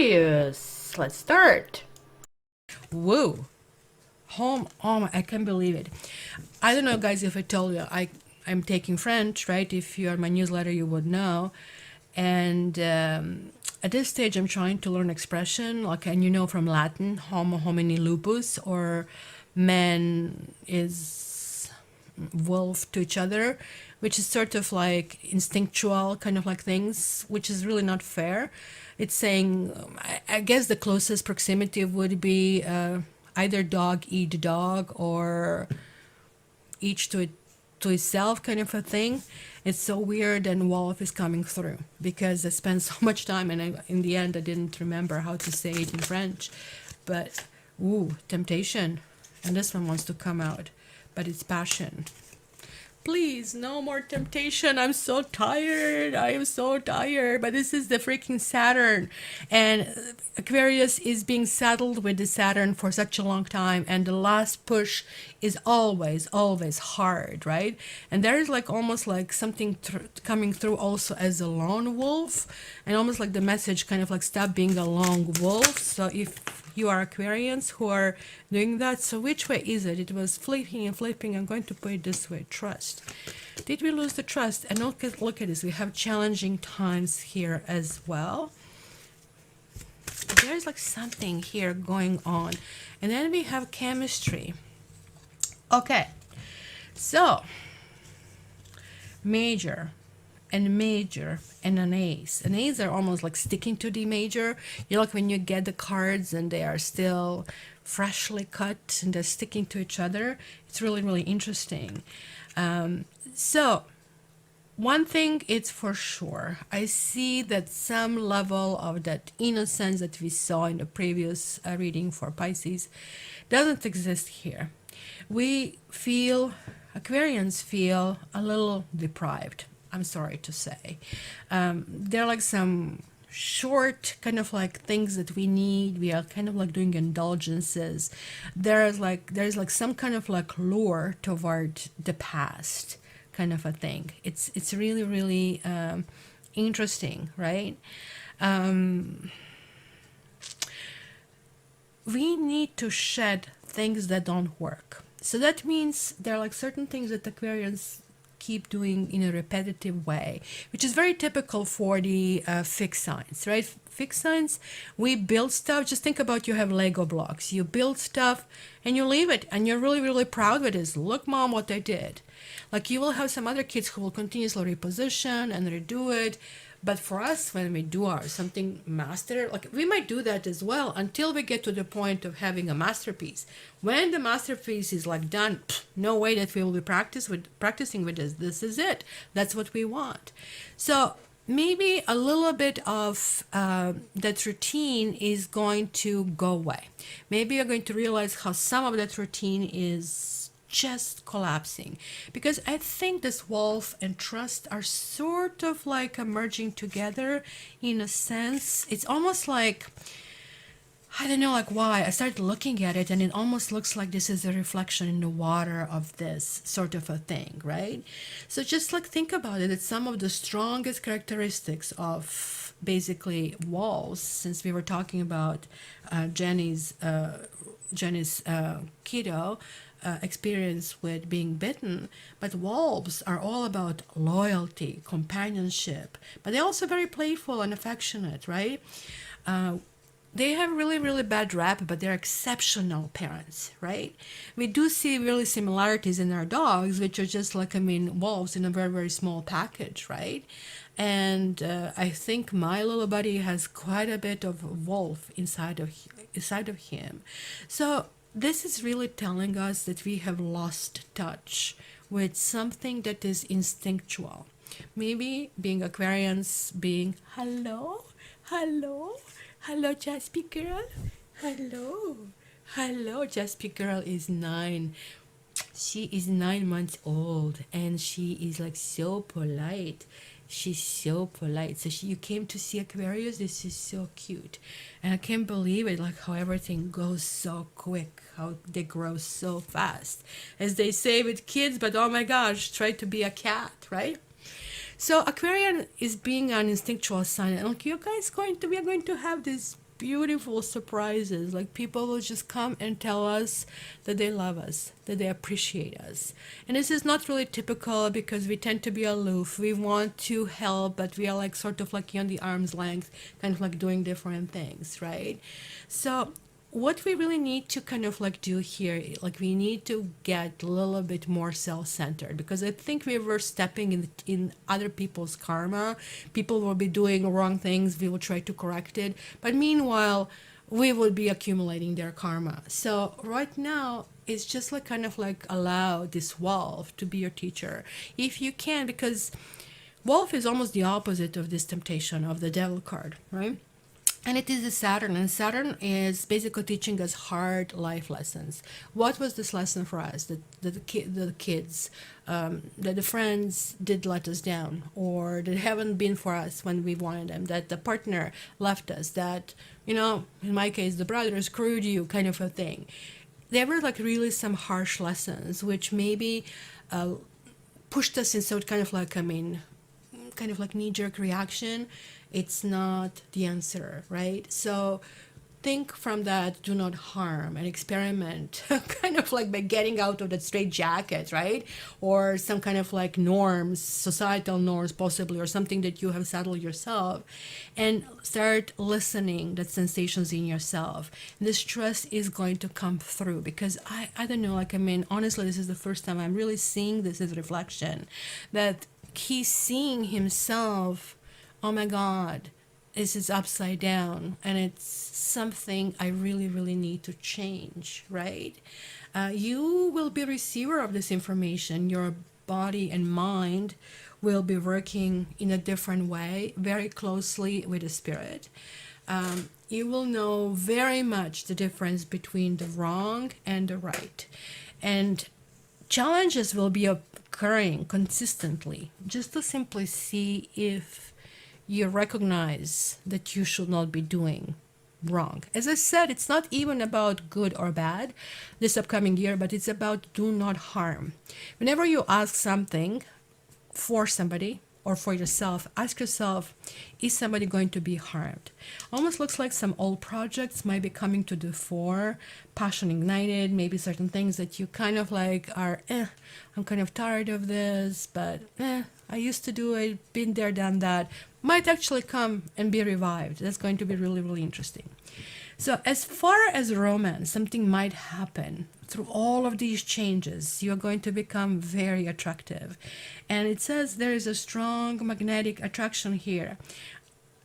Aquarius. Let's start. Whoa. Oh my, I can't believe it. I don't know, guys, if I told you, I'm taking French, right? If you're my newsletter, you would know. And at this stage, I'm trying to learn expression, like, and from Latin, homo homini lupus, or man is wolf to each other, which is sort of like instinctual kind of like things, which is really not fair. It's saying, I guess the closest proximity would be either dog eat dog or each to itself kind of a thing. It's so weird, and wolf is coming through because I spent so much time, and in the end I didn't remember how to say it in French. But ooh, temptation, and this one wants to come out, but it's passion. Please, no more temptation. I'm so tired. I am so tired. But this is the freaking Saturn. And Aquarius is being saddled with the Saturn for such a long time. And the last push is always, always hard, right? And there is like almost like something coming through also as a lone wolf. And almost like the message kind of like stop being a lone wolf. So if you are Aquarians who are doing that, so which way is it? It was flipping and flipping. I'm going to put it this way. Trust. Did we lose the trust? And look at this. We have challenging times here as well. There's like something here going on. And then we have chemistry. Okay. So major and an ace. An ace are almost like sticking to the major. Like when you get the cards and they are still freshly cut and they're sticking to each other. It's really, really interesting. So one thing it's for sure, I see that some level of that innocence that we saw in the previous reading for Pisces doesn't exist here. Aquarians feel a little deprived, I'm sorry to say. There are like some short kind of like things that we need. We are kind of like doing indulgences. There's like some kind of like lure toward the past kind of a thing. It's really, really interesting, right? We need to shed things that don't work. So that means there are like certain things that Aquarians keep doing in a repetitive way, which is very typical for the fixed signs, right? Fixed signs, we build stuff. Just think about, you have Lego blocks. You build stuff and you leave it, and you're really, really proud with this. Look, mom, what I did. Like, you will have some other kids who will continuously reposition and redo it. But for us, when we do something master, like we might do that as well until we get to the point of having a masterpiece. When the masterpiece is like done, no way that we will be practicing with this. This is it. That's what we want. So maybe a little bit of that routine is going to go away. Maybe you're going to realize how some of that routine is just collapsing, because I think this wolf and trust are sort of like merging together in a sense. It's almost like, I don't know like why I started looking at it, and it almost looks like this is a reflection in the water of this sort of a thing, right? So just like think about it. It's some of the strongest characteristics of basically wolves, since we were talking about Jenny's keto experience with being bitten. But wolves are all about loyalty, companionship, but they're also very playful and affectionate, right? They have really, really bad rap, but they're exceptional parents, right? We do see really similarities in our dogs, which are just like, wolves in a very, very small package, right? And I think my little buddy has quite a bit of wolf inside of him. So this is really telling us that we have lost touch with something that is instinctual. Maybe being Aquarians, being hello, Jaspi girl, hello, Jaspi girl is 9. She is 9 months old, and she is like so polite. She's so polite. So you came to see Aquarius. This is so cute. And I can't believe it, like how everything goes so quick, how they grow so fast. As they say with kids, but oh my gosh, try to be a cat, right? So Aquarian is being an instinctual sign. And like, we are going to have this beautiful surprises. Like people will just come and tell us that they love us, that they appreciate us. And this is not really typical because we tend to be aloof. We want to help, but we are like sort of like on the arm's length, kind of like doing different things, right? So what we really need to kind of like do here, like we need to get a little bit more self-centered, because I think we were stepping in other people's karma. People will be doing wrong things, we will try to correct it, but meanwhile we will be accumulating their karma. So right now it's just like kind of like allow this wolf to be your teacher if you can, because wolf is almost the opposite of this temptation of the devil card, right? And it is a Saturn, and Saturn is basically teaching us hard life lessons. What was this lesson for us? That the kids, that the friends did let us down, or that haven't been for us when we wanted them, that the partner left us, that, you know, in my case, the brother screwed you, kind of a thing. There were like really some harsh lessons, which maybe pushed us in sort kind of like, I mean, kind of like knee-jerk reaction. It's not the answer, right? So think from that, do not harm, and experiment kind of like by getting out of that straight jacket, right? Or some kind of like norms, societal norms possibly, or something that you have settled yourself, and start listening that sensations in yourself. This trust is going to come through, because I don't know, like, I mean, honestly, this is the first time I'm really seeing this as reflection, that he's seeing himself, oh my God, this is upside down, and it's something I really, really need to change, right? You will be a receiver of this information. Your body and mind will be working in a different way, very closely with the spirit. You will know very much the difference between the wrong and the right. And challenges will be occurring consistently, just to simply see if you recognize that you should not be doing wrong. As I said, it's not even about good or bad this upcoming year, but it's about do not harm. Whenever you ask something for somebody or for yourself, ask yourself, is somebody going to be harmed? Almost looks like some old projects might be coming to the fore, passion ignited, maybe certain things that you kind of like are, I'm kind of tired of this, but I used to do it, been there, done that, might actually come and be revived. That's going to be really, really interesting. So as far as romance, something might happen through all of these changes. You're going to become very attractive. And it says there is a strong magnetic attraction here.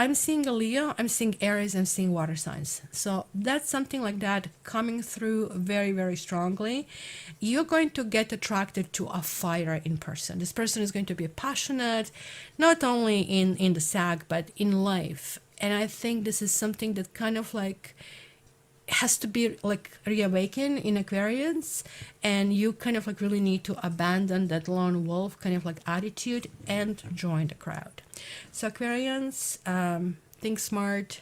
I'm seeing a Leo, I'm seeing Aries, I'm seeing water signs. So that's something like that coming through very, very strongly. You're going to get attracted to a fire in person. This person is going to be passionate, not only in the SAG, but in life. And I think this is something that kind of like has to be like reawakened in Aquarians, and you kind of like really need to abandon that lone wolf kind of like attitude and join the crowd. So Aquarians, think smart,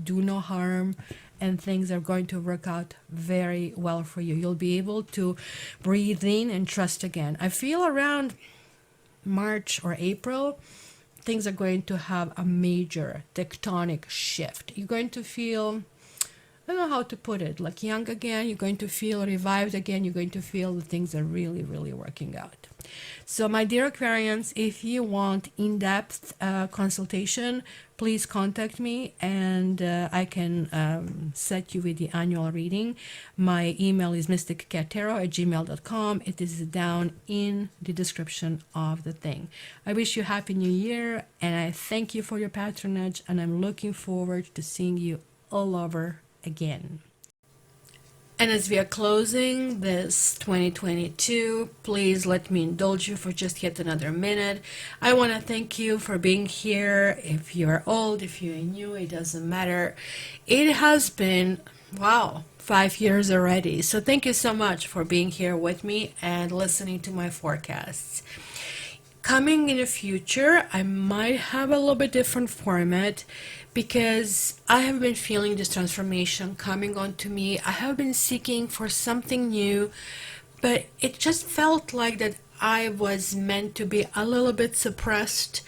do no harm, and things are going to work out very well for you. You'll be able to breathe in and trust again. I feel around March or April, things are going to have a major tectonic shift. You're going to feel, I don't know how to put it, like young again. You're going to feel revived again. You're going to feel that things are really, really working out. So my dear Aquarians, if you want in-depth consultation, please contact me, and I can set you with the annual reading. My email is mysticcattarot@gmail.com. It is down in the description of the thing. I wish you Happy New Year, and I thank you for your patronage, and I'm looking forward to seeing you all over again. And as we are closing this 2022, please let me indulge you for just yet another minute. I want to thank you for being here. If you are old, if you are new, it doesn't matter. It has been, wow, 5 years already. So thank you so much for being here with me and listening to my forecasts. Coming in the future, I might have a little bit different format, because I have been feeling this transformation coming onto me. I have been seeking for something new, but it just felt like that I was meant to be a little bit suppressed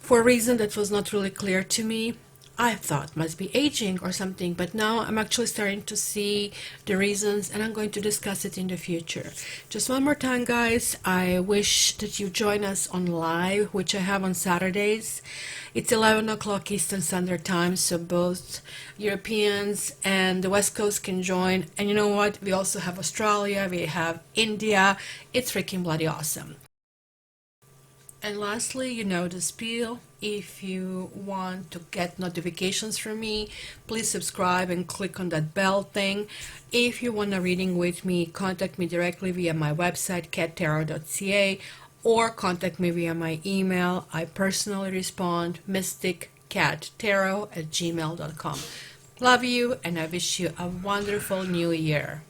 for a reason that was not really clear to me. I thought must be aging or something, but now I'm actually starting to see the reasons, and I'm going to discuss it in the future. Just one more time, guys, I wish that you join us on live, which I have on Saturdays. It's 11 o'clock Eastern Standard Time, so both Europeans and the West Coast can join. And you know what? We also have Australia, we have India. It's freaking bloody awesome. And lastly, you know the spiel. If you want to get notifications from me, please subscribe and click on that bell thing. If you want a reading with me, contact me directly via my website, cattarot.ca, or contact me via my email. I personally respond, mysticcattarot@gmail.com. Love you, and I wish you a wonderful new year.